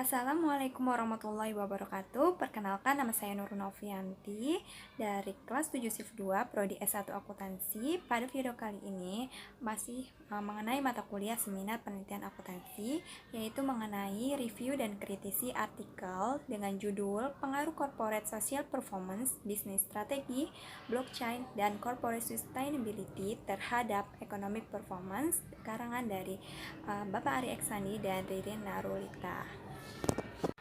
Assalamualaikum warahmatullahi wabarakatuh. Perkenalkan, nama saya Nurul Novianti dari kelas 7 Shift 2 Prodi S1 Akuntansi. Pada video kali ini masih mengenai mata kuliah seminar penelitian akuntansi, yaitu mengenai review dan kritisi artikel dengan judul Pengaruh Corporate Social Performance, Bisnis Strategi, Blockchain, dan Corporate Sustainability terhadap Economic Performance, karangan dari Bapak Ari Eksandi dan Ririn Narulita.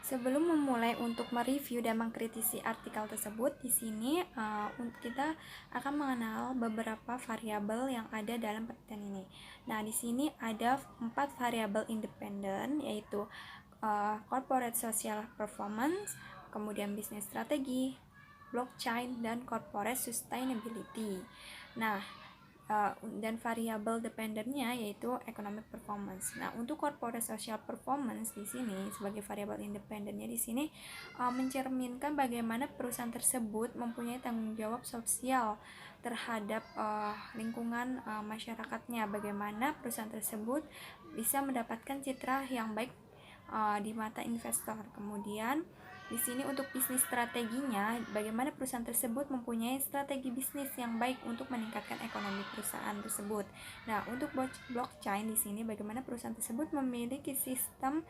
Sebelum memulai untuk mereview dan mengkritisi artikel tersebut, di sini kita akan mengenal beberapa variabel yang ada dalam penelitian ini. Nah, di sini ada 4 variabel independen, yaitu corporate social performance, kemudian bisnis strategi, blockchain, dan corporate sustainability. Nah, dan variabel dependennya yaitu economic performance. Nah, untuk corporate social performance di sini sebagai variabel independennya di sini mencerminkan bagaimana perusahaan tersebut mempunyai tanggung jawab sosial terhadap lingkungan masyarakatnya, bagaimana perusahaan tersebut bisa mendapatkan citra yang baik di mata investor. Kemudian di sini untuk bisnis strateginya, bagaimana perusahaan tersebut mempunyai strategi bisnis yang baik untuk meningkatkan ekonomi perusahaan tersebut. Nah, untuk blockchain di sini, bagaimana perusahaan tersebut memiliki sistem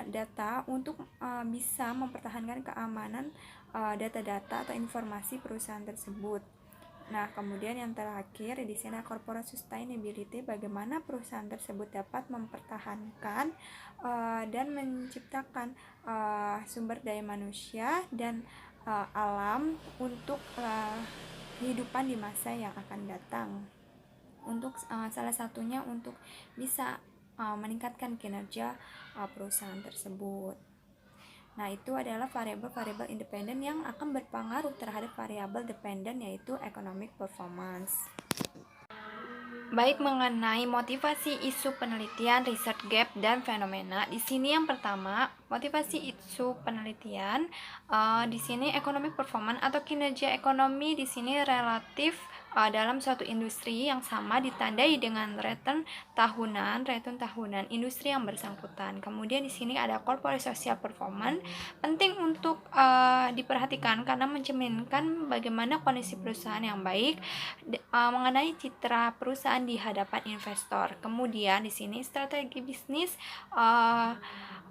data untuk bisa mempertahankan keamanan data-data atau informasi perusahaan tersebut. Nah, kemudian yang terakhir di sini corporate sustainability, bagaimana perusahaan tersebut dapat mempertahankan dan menciptakan sumber daya manusia dan alam untuk kehidupan di masa yang akan datang. Untuk salah satunya untuk bisa meningkatkan kinerja perusahaan tersebut. Nah, itu adalah variabel-variabel independen yang akan berpengaruh terhadap variabel dependen, yaitu economic performance. Baik, mengenai motivasi isu penelitian, research gap, dan fenomena. Di sini yang pertama, motivasi isu penelitian. Di sini economic performance atau kinerja ekonomi di sini relatif dalam suatu industri yang sama ditandai dengan return tahunan industri yang bersangkutan. Kemudian di sini ada corporate social performance, penting untuk diperhatikan karena mencerminkan bagaimana kondisi perusahaan yang baik mengenai citra perusahaan di hadapan investor. Kemudian di sini strategi bisnis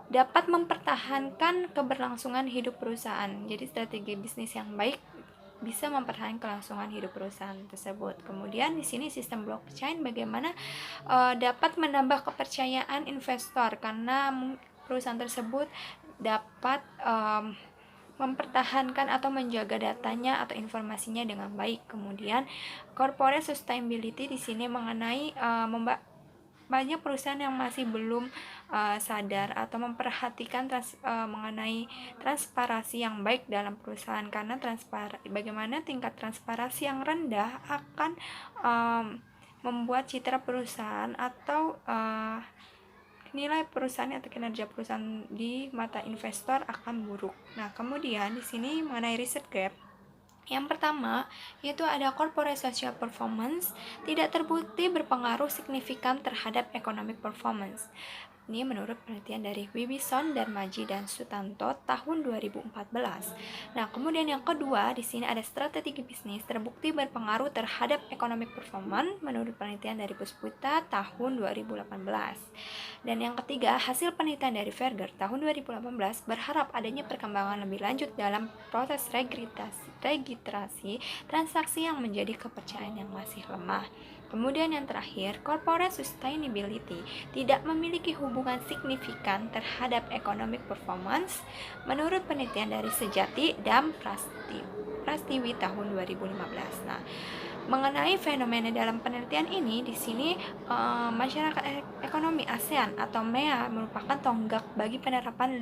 dapat mempertahankan keberlangsungan hidup perusahaan. Jadi strategi bisnis yang baik bisa mempertahankan kelangsungan hidup perusahaan tersebut. Kemudian di sini sistem blockchain bagaimana dapat menambah kepercayaan investor karena perusahaan tersebut dapat mempertahankan atau menjaga datanya atau informasinya dengan baik. Kemudian corporate sustainability di sini mengenai banyak perusahaan yang masih belum sadar atau memperhatikan mengenai transparansi yang baik dalam perusahaan, karena bagaimana tingkat transparansi yang rendah akan membuat citra perusahaan atau nilai perusahaan atau kinerja perusahaan di mata investor akan buruk. Nah, kemudian di sini mengenai research gap. Yang pertama, yaitu ada corporate social performance tidak terbukti berpengaruh signifikan terhadap economic performance. Ini menurut penelitian dari Wibison, Darmaji, dan Sutanto tahun 2014. Nah, kemudian yang kedua, di sini ada strategi bisnis terbukti berpengaruh terhadap economic performance menurut penelitian dari Puspita tahun 2018. Dan yang ketiga, hasil penelitian dari Verger tahun 2018 berharap adanya perkembangan lebih lanjut dalam proses registrasi transaksi yang menjadi kepercayaan yang masih lemah. Kemudian yang terakhir, corporate sustainability tidak memiliki hubungan signifikan terhadap economic performance menurut penelitian dari Sejati dan Prastiwi tahun 2015. Nah, Mengenai fenomena dalam penelitian ini, di sini masyarakat ekonomi ASEAN atau MEA merupakan tonggak bagi penerapan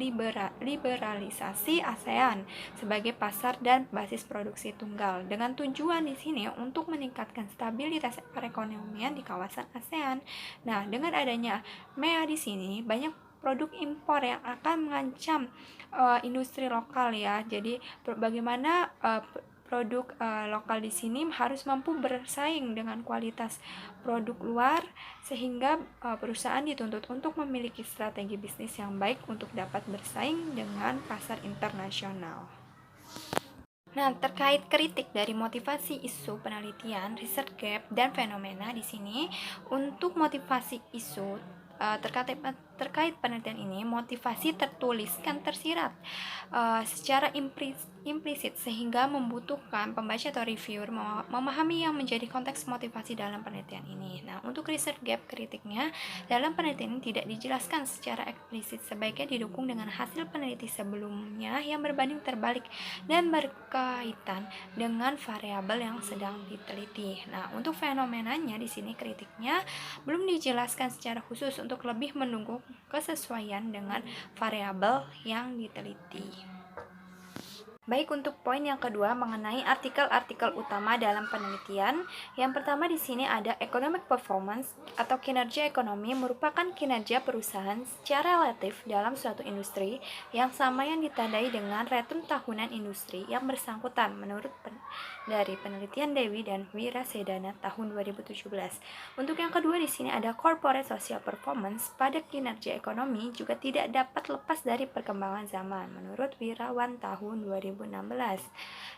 liberalisasi ASEAN sebagai pasar dan basis produksi tunggal, dengan tujuan di sini untuk meningkatkan stabilitas perekonomian di kawasan ASEAN. Nah, dengan adanya MEA di sini banyak produk impor yang akan mengancam industri lokal ya. Jadi bagaimana produk lokal di sini harus mampu bersaing dengan kualitas produk luar, sehingga perusahaan dituntut untuk memiliki strategi bisnis yang baik untuk dapat bersaing dengan pasar internasional. Nah, terkait kritik dari motivasi isu penelitian, research gap, dan fenomena di sini, untuk motivasi isu terkait penelitian ini, motivasi tertuliskan tersirat secara implisit sehingga membutuhkan pembaca atau reviewer memahami yang menjadi konteks motivasi dalam penelitian ini. Nah, untuk research gap, kritiknya dalam penelitian ini tidak dijelaskan secara eksplisit, sebaiknya didukung dengan hasil peneliti sebelumnya yang berbanding terbalik dan berkaitan dengan variabel yang sedang diteliti. Nah, untuk fenomenanya di sini kritiknya belum dijelaskan secara khusus untuk lebih mendukung kesesuaian dengan variabel yang diteliti. Baik, untuk poin yang kedua mengenai artikel-artikel utama dalam penelitian. Yang pertama di sini ada economic performance atau kinerja ekonomi, merupakan kinerja perusahaan secara relatif dalam suatu industri yang sama yang ditandai dengan return tahunan industri yang bersangkutan menurut dari penelitian Dewi dan Wirasedana tahun 2017. Untuk yang kedua di sini ada corporate social performance pada kinerja ekonomi juga tidak dapat lepas dari perkembangan zaman menurut Wirawan tahun 2016.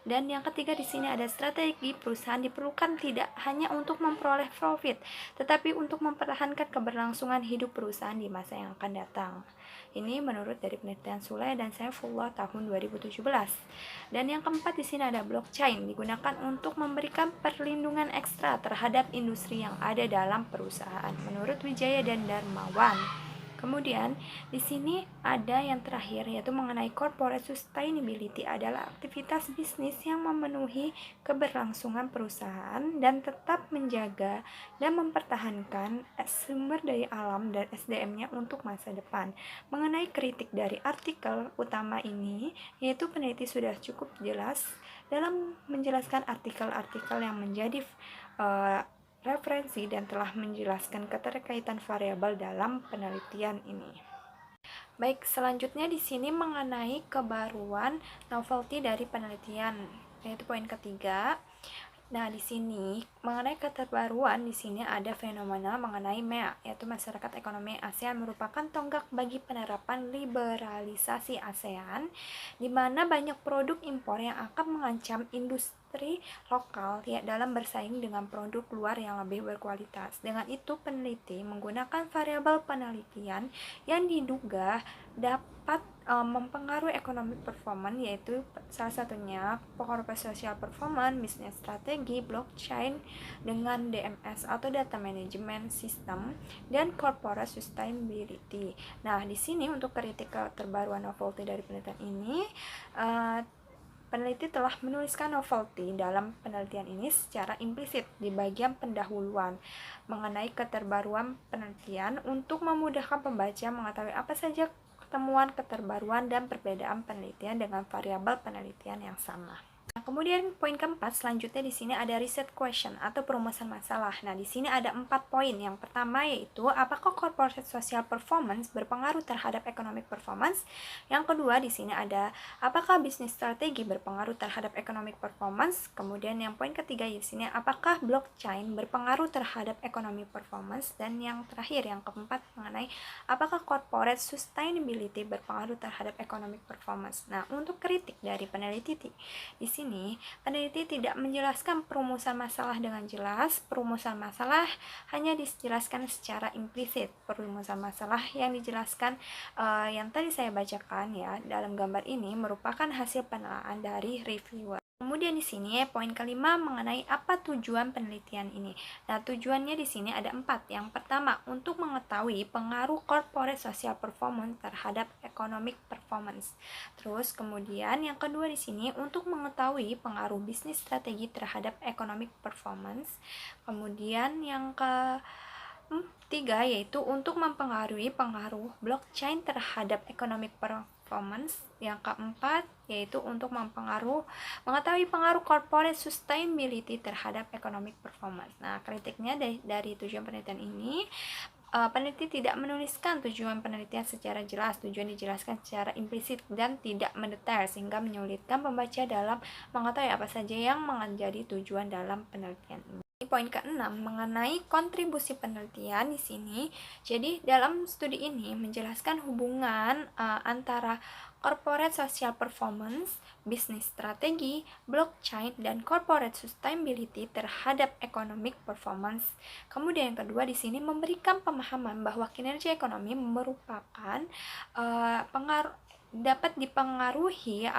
Dan yang ketiga di sini ada strategi perusahaan diperlukan tidak hanya untuk memperoleh profit, tetapi untuk mempertahankan keberlangsungan hidup perusahaan di masa yang akan datang. Ini menurut dari penelitian Sule dan Saifullah tahun 2017. Dan yang keempat di sini ada blockchain, digunakan untuk memberikan perlindungan ekstra terhadap industri yang ada dalam perusahaan menurut Wijaya dan Darmawan. Kemudian di sini ada yang terakhir, yaitu mengenai corporate sustainability, adalah aktivitas bisnis yang memenuhi keberlangsungan perusahaan dan tetap menjaga dan mempertahankan sumber daya alam dan SDM-nya untuk masa depan. Mengenai kritik dari artikel utama ini, yaitu peneliti sudah cukup jelas dalam menjelaskan artikel-artikel yang menjadi referensi dan telah menjelaskan keterkaitan variabel dalam penelitian ini. Baik, selanjutnya di sini mengenai kebaruan novelty dari penelitian, yaitu poin ketiga. Nah, di sini mengenai keterbaruan di sini ada fenomena mengenai MEA, yaitu masyarakat ekonomi ASEAN merupakan tonggak bagi penerapan liberalisasi ASEAN, di mana banyak produk impor yang akan mengancam industri lokal ya dalam bersaing dengan produk luar yang lebih berkualitas. Dengan itu, peneliti menggunakan variabel penelitian yang diduga dapat mempengaruhi economic performance, yaitu salah satunya corporate social performance, bisnis strategi, blockchain dengan DMS atau data management system, dan corporate sustainability. Nah, di sini untuk kritik keterbaruan novelty dari penelitian ini, peneliti telah menuliskan novelty dalam penelitian ini secara implisit di bagian pendahuluan mengenai keterbaruan penelitian untuk memudahkan pembaca mengetahui apa saja temuan keterbaruan dan perbedaan penelitian dengan variabel penelitian yang sama. Nah, kemudian poin keempat selanjutnya di sini ada reset question atau perumusan masalah. Nah, di sini ada 4 poin. Yang pertama yaitu apakah corporate social performance berpengaruh terhadap economic performance? Yang kedua di sini ada apakah bisnis strategi berpengaruh terhadap economic performance? Kemudian yang poin ketiga di sini apakah blockchain berpengaruh terhadap economic performance? Dan yang terakhir yang keempat mengenai apakah corporate sustainability berpengaruh terhadap economic performance? Nah, untuk kritik dari peneliti di sini peneliti tidak menjelaskan perumusan masalah dengan jelas. Perumusan masalah hanya dijelaskan secara implisit. Perumusan masalah yang dijelaskan yang tadi saya bacakan ya dalam gambar ini merupakan hasil penelitian dari reviewer. Kemudian di sini poin kelima mengenai apa tujuan penelitian ini. Nah, tujuannya di sini ada 4. Yang pertama, untuk mengetahui pengaruh corporate social performance terhadap economic performance. Terus kemudian yang kedua di sini untuk mengetahui pengaruh bisnis strategi terhadap economic performance. Kemudian yang ketiga yaitu untuk mempengaruhi pengaruh blockchain terhadap economic performance. Yang keempat yaitu untuk mengetahui pengaruh corporate sustainability terhadap economic performance. Nah, kritiknya dari tujuan penelitian ini, peneliti tidak menuliskan tujuan penelitian secara jelas, tujuan dijelaskan secara implisit dan tidak mendetail sehingga menyulitkan pembaca dalam mengetahui apa saja yang menjadi tujuan dalam penelitian ini. Poin keenam mengenai kontribusi penelitian di sini. Jadi dalam studi ini menjelaskan hubungan antara corporate social performance, bisnis strategi, blockchain, dan corporate sustainability terhadap economic performance. Kemudian yang kedua di sini memberikan pemahaman bahwa kinerja ekonomi merupakan dapat dipengaruhi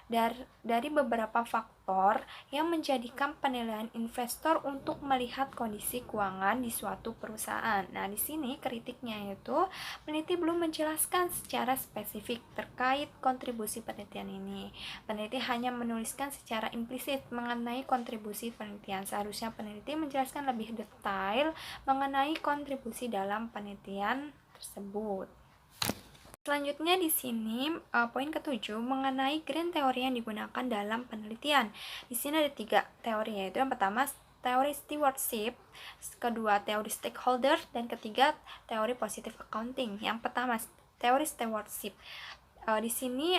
dari beberapa faktor yang menjadikan penilaian investor untuk melihat kondisi keuangan di suatu perusahaan. Nah, di sini kritiknya yaitu peneliti belum menjelaskan secara spesifik terkait kontribusi penelitian ini. Peneliti hanya menuliskan secara implisit mengenai kontribusi penelitian. Seharusnya peneliti menjelaskan lebih detail mengenai kontribusi dalam penelitian tersebut. Selanjutnya di sini poin ketujuh mengenai grand teori yang digunakan dalam penelitian. Di sini ada 3 teori, yaitu yang pertama teori stewardship, kedua teori stakeholder, dan ketiga teori positive accounting. Yang pertama teori stewardship. Di sini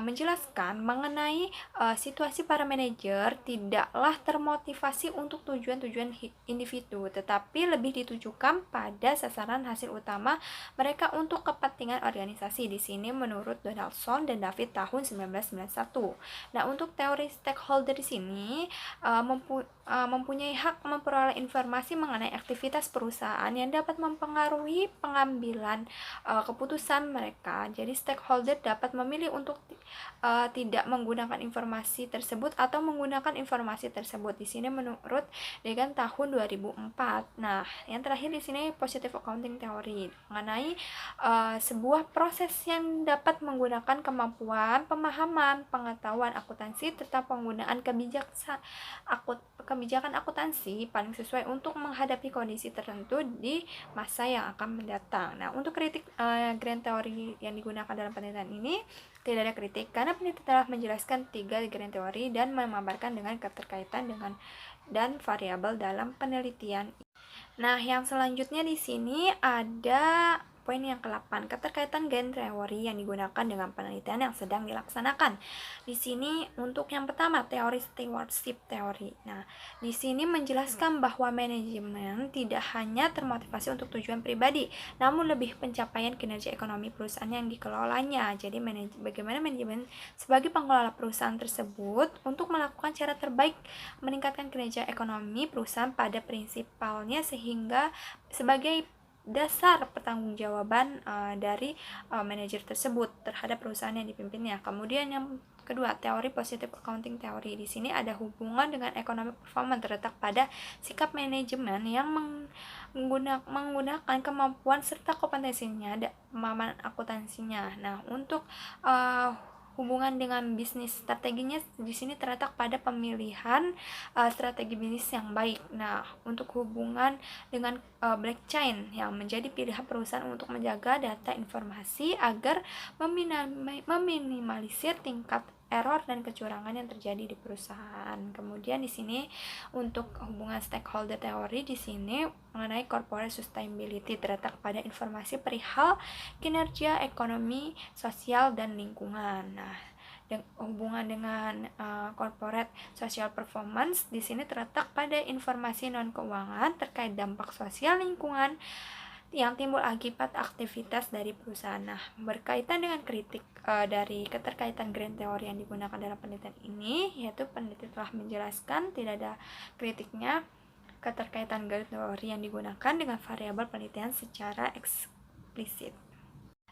menjelaskan mengenai situasi para manajer tidaklah termotivasi untuk tujuan-tujuan individu, tetapi lebih ditujukan pada sasaran hasil utama mereka untuk kepentingan organisasi. Di sini menurut Donaldson dan David tahun 1991. Nah, untuk teori stakeholder di sini mempunyai hak memperoleh informasi mengenai aktivitas perusahaan yang dapat mempengaruhi pengambilan keputusan mereka. Jadi stakeholder dapat memilih untuk tidak menggunakan informasi tersebut atau menggunakan informasi tersebut. Di sini menurut Degan tahun 2004. Nah, yang terakhir di sini positive accounting theory mengenai sebuah proses yang dapat menggunakan kemampuan, pemahaman, pengetahuan akuntansi serta penggunaan kebijakan akuntansi paling sesuai untuk menghadapi kondisi tertentu di masa yang akan mendatang. Nah, untuk kritik grand teori yang digunakan dalam penelitian ini tidak ada kritik karena peneliti telah menjelaskan 3 grand teori dan memaparkan dengan keterkaitan dan variabel dalam penelitian. Nah, yang selanjutnya di sini ada poin yang ke-8, keterkaitan grand teori yang digunakan dengan penelitian yang sedang dilaksanakan. Di sini untuk yang pertama, teori stewardship teori. Nah, di sini menjelaskan bahwa manajemen tidak hanya termotivasi untuk tujuan pribadi, namun lebih pencapaian kinerja ekonomi perusahaan yang dikelolanya. Jadi, bagaimana manajemen sebagai pengelola perusahaan tersebut untuk melakukan cara terbaik meningkatkan kinerja ekonomi perusahaan pada prinsipalnya sehingga sebagai dasar pertanggungjawaban dari manajer tersebut terhadap perusahaan yang dipimpinnya. Kemudian yang kedua, teori positive accounting theory. Di sini ada hubungan dengan economic performance terletak pada sikap manajemen yang menggunakan kemampuan serta kompetensinya dan pemahaman akuntansinya. Nah, untuk hubungan dengan bisnis strateginya di sini terletak pada pemilihan strategi bisnis yang baik. Nah, untuk hubungan dengan blockchain yang menjadi pilihan perusahaan untuk menjaga data informasi agar meminimalisir tingkat error dan kecurangan yang terjadi di perusahaan. Kemudian di sini untuk hubungan stakeholder teori di sini mengenai corporate sustainability terletak pada informasi perihal kinerja ekonomi, sosial dan lingkungan. Nah, hubungan dengan corporate social performance di sini terletak pada informasi non keuangan terkait dampak sosial lingkungan yang timbul akibat aktivitas dari perusahaan. Nah, berkaitan dengan kritik dari keterkaitan grand teori yang digunakan dalam penelitian ini, yaitu peneliti telah menjelaskan tidak ada kritiknya keterkaitan grand teori yang digunakan dengan variabel penelitian secara eksplisit.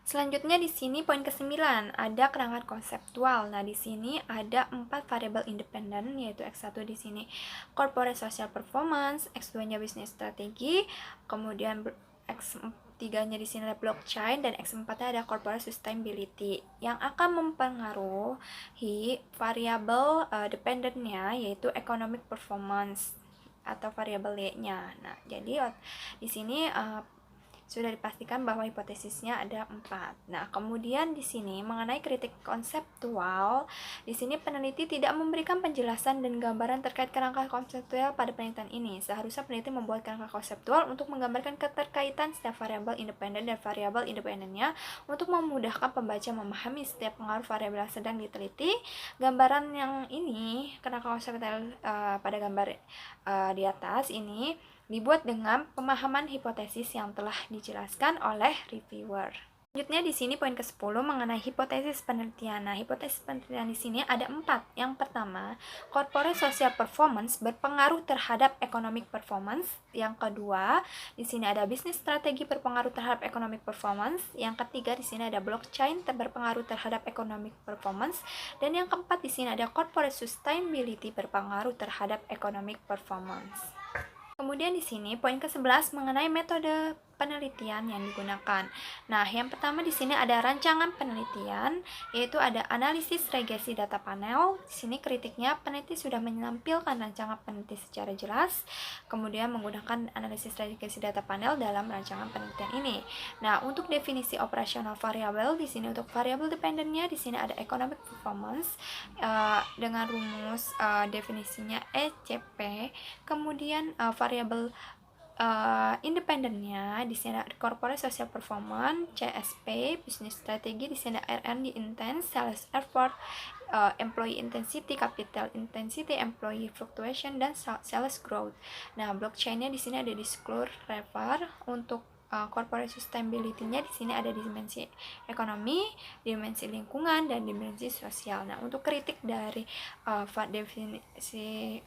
Selanjutnya di sini poin ke-9 ada kerangka konseptual. Nah, di sini ada 4 variabel independen, yaitu X1 di sini corporate social performance, X2-nya bisnis strategi, kemudian X3-nya di sini ada blockchain, dan X4-nya ada corporate sustainability yang akan mempengaruhi variabel dependennya, yaitu economic performance atau variabel Y-nya. Nah, jadi di sini sudah dipastikan bahwa hipotesisnya ada 4. Nah, kemudian di sini mengenai kritik konseptual, di sini peneliti tidak memberikan penjelasan dan gambaran terkait kerangka konseptual pada penelitian ini. Seharusnya peneliti membuat kerangka konseptual untuk menggambarkan keterkaitan setiap variabel independen dan variabel independennya untuk memudahkan pembaca memahami setiap pengaruh variabel yang sedang diteliti. Gambaran yang ini, kerangka konseptual pada gambar di atas ini dibuat dengan pemahaman hipotesis yang telah dijelaskan oleh reviewer. Selanjutnya di sini poin ke-10 mengenai hipotesis penelitian. Nah, hipotesis penelitian di sini ada 4. Yang pertama, corporate social performance berpengaruh terhadap economic performance. Yang kedua, di sini ada bisnis strategi berpengaruh terhadap economic performance. Yang ketiga, di sini ada blockchain berpengaruh terhadap economic performance. Dan yang keempat, di sini ada corporate sustainability berpengaruh terhadap economic performance. Kemudian di sini poin ke-11 mengenai metode penelitian yang digunakan. Nah, yang pertama di sini ada rancangan penelitian, yaitu ada analisis regresi data panel. Di sini kritiknya peneliti sudah menampilkan rancangan peneliti secara jelas, kemudian menggunakan analisis regresi data panel dalam rancangan penelitian ini. Nah, untuk definisi operasional variabel di sini untuk variabel dependennya di sini ada economic performance dengan rumus definisinya ECP. Kemudian variabel independennya di sini ada corporate social performance, CSP, business strategi, di sini ada R&D intense, sales effort, employee intensity, capital intensity, employee fluctuation, dan sales growth. Nah, blockchainnya di sini ada disclosure lever. Untuk corporate sustainability-nya di sini ada dimensi ekonomi, dimensi lingkungan, dan dimensi sosial. Nah, untuk kritik dari definisi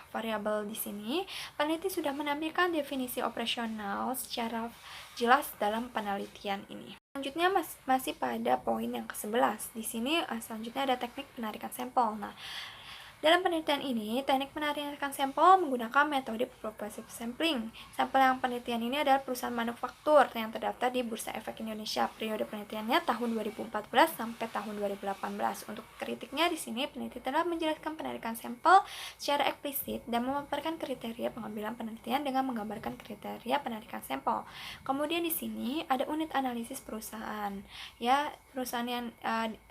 variabel di sini, peneliti sudah menampilkan definisi operasional secara jelas dalam penelitian ini. Selanjutnya masih pada poin yang ke-11. Di sini selanjutnya ada teknik penarikan sampel. Nah, dalam penelitian ini, teknik penarikan sampel menggunakan metode progressive sampling. Sampel yang penelitian ini adalah perusahaan manufaktur yang terdaftar di Bursa Efek Indonesia. Periode penelitiannya tahun 2014 sampai tahun 2018. Untuk kritiknya di sini, peneliti telah menjelaskan penarikan sampel secara eksplisit dan memaparkan kriteria pengambilan penelitian dengan menggambarkan kriteria penarikan sampel. Kemudian di sini ada unit analisis perusahaan. Ya, perusahaan yang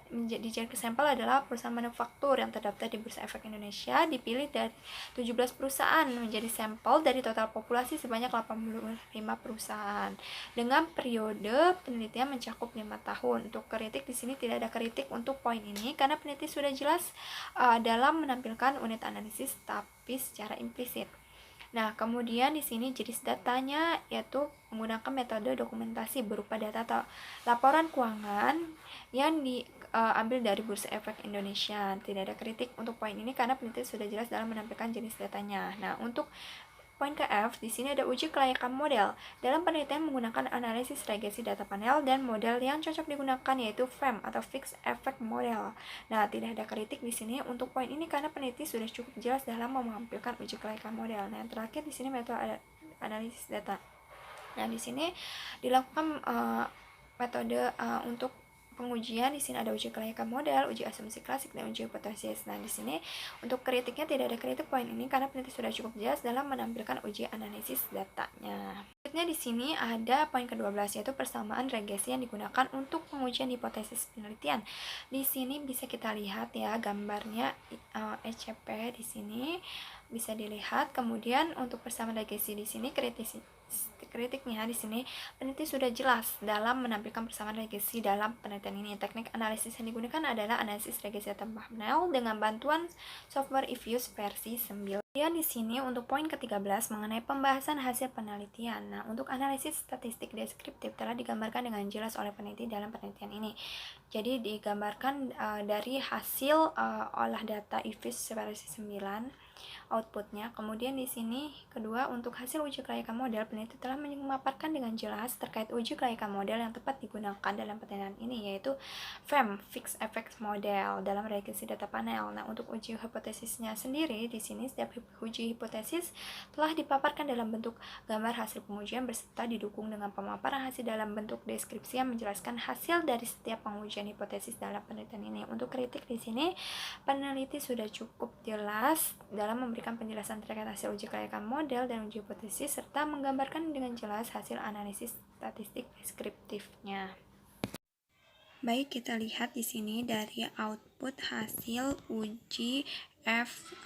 dijadikan sampel adalah perusahaan manufaktur yang terdaftar di Bursa Efek Indonesia, dipilih dari 17 perusahaan menjadi sampel dari total populasi sebanyak 85 perusahaan dengan periode penelitian mencakup 5 tahun. Untuk kritik di sini tidak ada kritik untuk poin ini karena peneliti sudah jelas dalam menampilkan unit analisis tapi secara implisit. Nah, kemudian di sini jenis datanya yaitu menggunakan metode dokumentasi berupa data atau laporan keuangan yang diambil dari Bursa Efek Indonesia. Tidak ada kritik untuk poin ini karena peneliti sudah jelas dalam menampilkan jenis datanya. Nah, untuk poin ke F, di sini ada uji kelayakan model. Dalam penelitian menggunakan analisis regresi data panel dan model yang cocok digunakan yaitu FEM atau Fixed Effect Model. Nah, tidak ada kritik di sini untuk poin ini karena peneliti sudah cukup jelas dalam menampilkan uji kelayakan model. Nah, yang terakhir di sini metode analisis data. Nah, di sini dilakukan metode untuk pengujian. Di sini ada uji kelayakan model, uji asumsi klasik, dan uji hipotesis. Nah, di sini untuk kritiknya tidak ada kritik poin ini karena peneliti sudah cukup jelas dalam menampilkan uji analisis datanya. Selanjutnya di sini ada poin ke-12 yaitu persamaan regresi yang digunakan untuk pengujian hipotesis penelitian. Di sini bisa kita lihat ya gambarnya ECP di sini bisa dilihat. Kemudian untuk persamaan regresi di sini kritiknya di sini peneliti sudah jelas dalam menampilkan persamaan regresi dalam penelitian ini. Teknik analisis yang digunakan adalah analisis regresi data panel dengan bantuan software EViews versi 9. Kemudian di sini untuk poin ke-13 mengenai pembahasan hasil penelitian. Nah, untuk analisis statistik deskriptif telah digambarkan dengan jelas oleh peneliti dalam penelitian ini. Jadi digambarkan dari hasil olah data IFIS versi 9 outputnya. Kemudian di sini kedua, untuk hasil uji kelayakan model, peneliti telah memaparkan dengan jelas terkait uji kelayakan model yang tepat digunakan dalam penelitian ini, yaitu FEM, Fixed Effects Model, dalam regresi data panel. Nah, untuk uji hipotesisnya sendiri, di sini setiap uji hipotesis telah dipaparkan dalam bentuk gambar hasil pengujian beserta didukung dengan pemaparan hasil dalam bentuk deskripsi yang menjelaskan hasil dari setiap pengujian hipotesis dalam penelitian ini. Untuk kritik di sini, peneliti sudah cukup jelas dalam memberikan penjelasan terkait hasil uji kelayakan model dan uji hipotesis serta menggambarkan dengan jelas hasil analisis statistik deskriptifnya. Baik, kita lihat di sini dari output hasil uji F,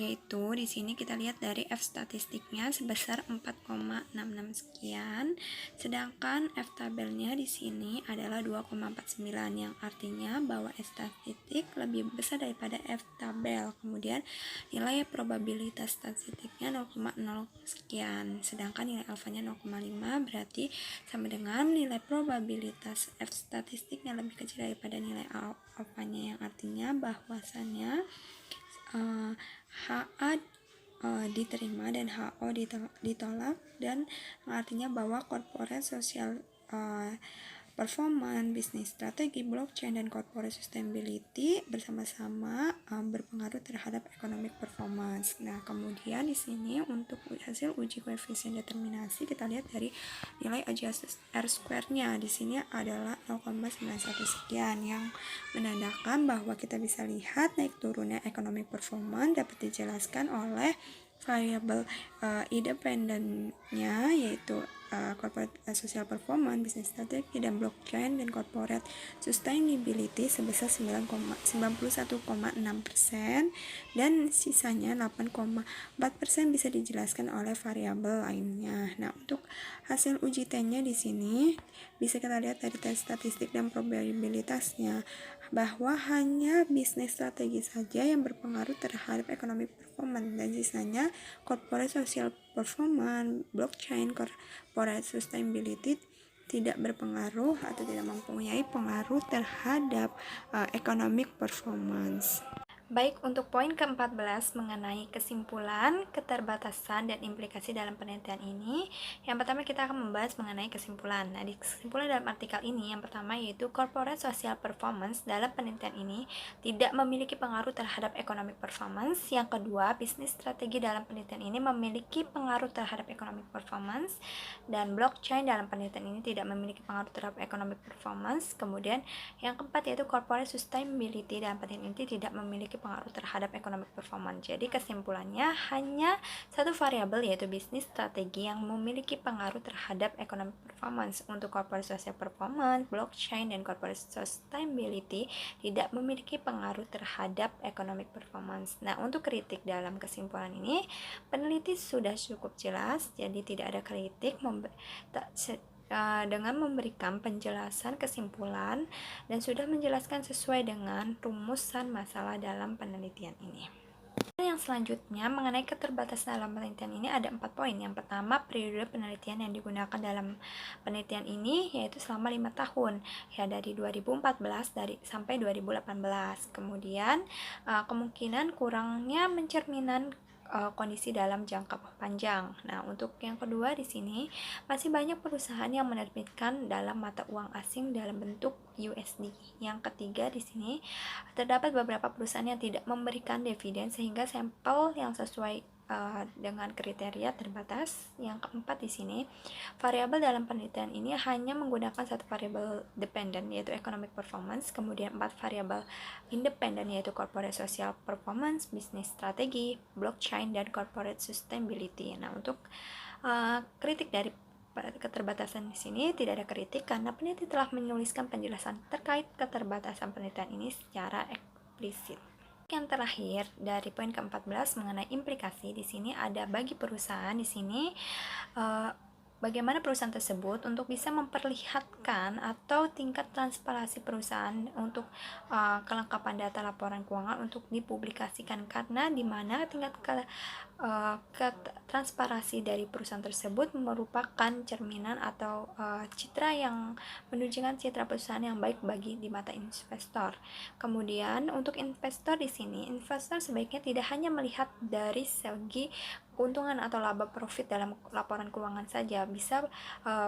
yaitu di sini kita lihat dari F statistiknya sebesar 4,66 sekian, sedangkan F tabelnya di sini adalah 2,49, yang artinya bahwa F statistik lebih besar daripada F tabel. Kemudian nilai probabilitas statistiknya 0,0 sekian, sedangkan nilai alfanya 0,5, berarti sama dengan nilai probabilitas F statistiknya lebih kecil daripada nilai alfanya, yang artinya bahwasannya HA diterima dan HO ditolak, dan artinya bahwa corporate social performance, bisnis strategi, blockchain, dan corporate sustainability bersama-sama berpengaruh terhadap economic performance. Nah, kemudian di sini untuk hasil uji koefisien determinasi kita lihat dari nilai adjusted R-square-nya. Di sini adalah 0,91 sekian, yang menandakan bahwa kita bisa lihat naik turunnya economic performance dapat dijelaskan oleh variabel independennya, yaitu corporate social performance, business strategi, dan blockchain, dan corporate sustainability sebesar 91,6%, dan sisanya 8,4% bisa dijelaskan oleh variabel lainnya. Nah, untuk hasil uji T-nya di sini bisa kita lihat dari tes statistik dan probabilitasnya bahwa hanya bisnis strategi saja yang berpengaruh terhadap ekonomi performance, dan sisanya corporate social performance, blockchain, corporate sustainability tidak berpengaruh atau tidak mempunyai pengaruh terhadap economic performance. Baik, untuk poin ke-14 mengenai kesimpulan, keterbatasan, dan implikasi dalam penelitian ini, yang pertama kita akan membahas mengenai kesimpulan. Nah, di kesimpulan dalam artikel ini, yang pertama yaitu corporate social performance dalam penelitian ini tidak memiliki pengaruh terhadap economic performance. Yang kedua, bisnis strategi dalam penelitian ini memiliki pengaruh terhadap economic performance, dan blockchain dalam penelitian ini tidak memiliki pengaruh terhadap economic performance. Kemudian yang keempat yaitu corporate sustainability dalam penelitian ini tidak memiliki pengaruh terhadap economic performance. Jadi kesimpulannya hanya satu variabel yaitu bisnis strategi yang memiliki pengaruh terhadap economic performance. Untuk corporate social performance, blockchain, dan corporate sustainability tidak memiliki pengaruh terhadap economic performance. Nah, untuk kritik dalam kesimpulan ini peneliti sudah cukup jelas, jadi tidak ada kritik dengan memberikan penjelasan kesimpulan dan sudah menjelaskan sesuai dengan rumusan masalah dalam penelitian ini. Yang selanjutnya mengenai keterbatasan dalam penelitian ini ada 4 poin. Yang pertama, periode penelitian yang digunakan dalam penelitian ini yaitu selama 5 tahun, ya dari 2014 sampai 2018. Kemudian kemungkinan kurangnya mencerminkan kondisi dalam jangka panjang. Nah, untuk yang kedua di sini masih banyak perusahaan yang menerbitkan dalam mata uang asing dalam bentuk USD. Yang ketiga di sini terdapat beberapa perusahaan yang tidak memberikan dividen sehingga sampel yang sesuai dengan kriteria terbatas. Yang keempat di sini variabel dalam penelitian ini hanya menggunakan satu variabel dependen yaitu economic performance, kemudian 4 variabel independen yaitu corporate social performance, bisnis strategi, blockchain, dan corporate sustainability. Nah, untuk kritik dari keterbatasan di sini tidak ada kritik karena peneliti telah menuliskan penjelasan terkait keterbatasan penelitian ini secara eksplisit. Yang terakhir dari poin ke-14 mengenai implikasi di sini ada bagi perusahaan di sini bagaimana perusahaan tersebut untuk bisa memperlihatkan atau tingkat transparansi perusahaan untuk kelengkapan data laporan keuangan untuk dipublikasikan, karena di mana tingkat transparansi dari perusahaan tersebut merupakan cerminan atau citra yang menunjukkan citra perusahaan yang baik bagi di mata investor. Kemudian untuk investor di sini, investor sebaiknya tidak hanya melihat dari segi keuntungan atau laba profit dalam laporan keuangan saja.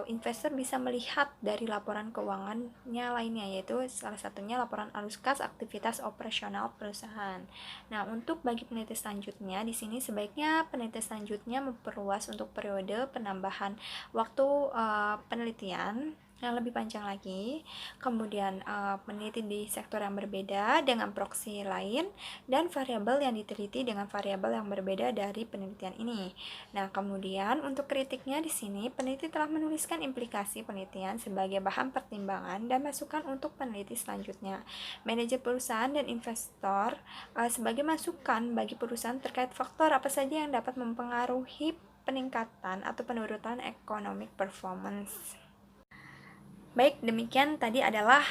Investor bisa melihat dari laporan keuangannya lainnya, yaitu salah satunya laporan arus kas aktivitas operasional perusahaan. Nah, untuk bagi peneliti selanjutnya di sini sebaiknya peneliti selanjutnya memperluas untuk periode penambahan waktu penelitian yang lebih panjang lagi, kemudian meneliti di sektor yang berbeda dengan proksi lain, dan variabel yang diteliti dengan variabel yang berbeda dari penelitian ini. Nah, kemudian untuk kritiknya di sini, peneliti telah menuliskan implikasi penelitian sebagai bahan pertimbangan dan masukan untuk peneliti selanjutnya. Manajer perusahaan dan investor sebagai masukan bagi perusahaan terkait faktor apa saja yang dapat mempengaruhi peningkatan atau penurunan economic performance. Baik, demikian tadi adalah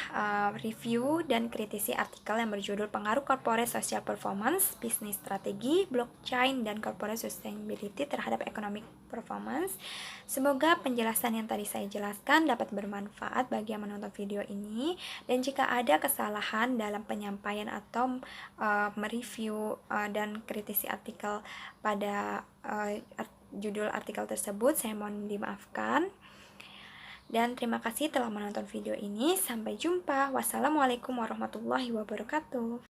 review dan kritisi artikel yang berjudul Pengaruh Corporate Social Performance, Bisnis Strategi, Blockchain, dan Corporate Sustainability terhadap Economic Performance. Semoga penjelasan yang tadi saya jelaskan dapat bermanfaat bagi yang menonton video ini, dan jika ada kesalahan dalam penyampaian atau mereview dan kritisi artikel pada judul artikel tersebut, saya mohon dimaafkan. Dan terima kasih telah menonton video ini. Sampai jumpa. Wassalamualaikum warahmatullahi wabarakatuh.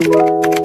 Thank you.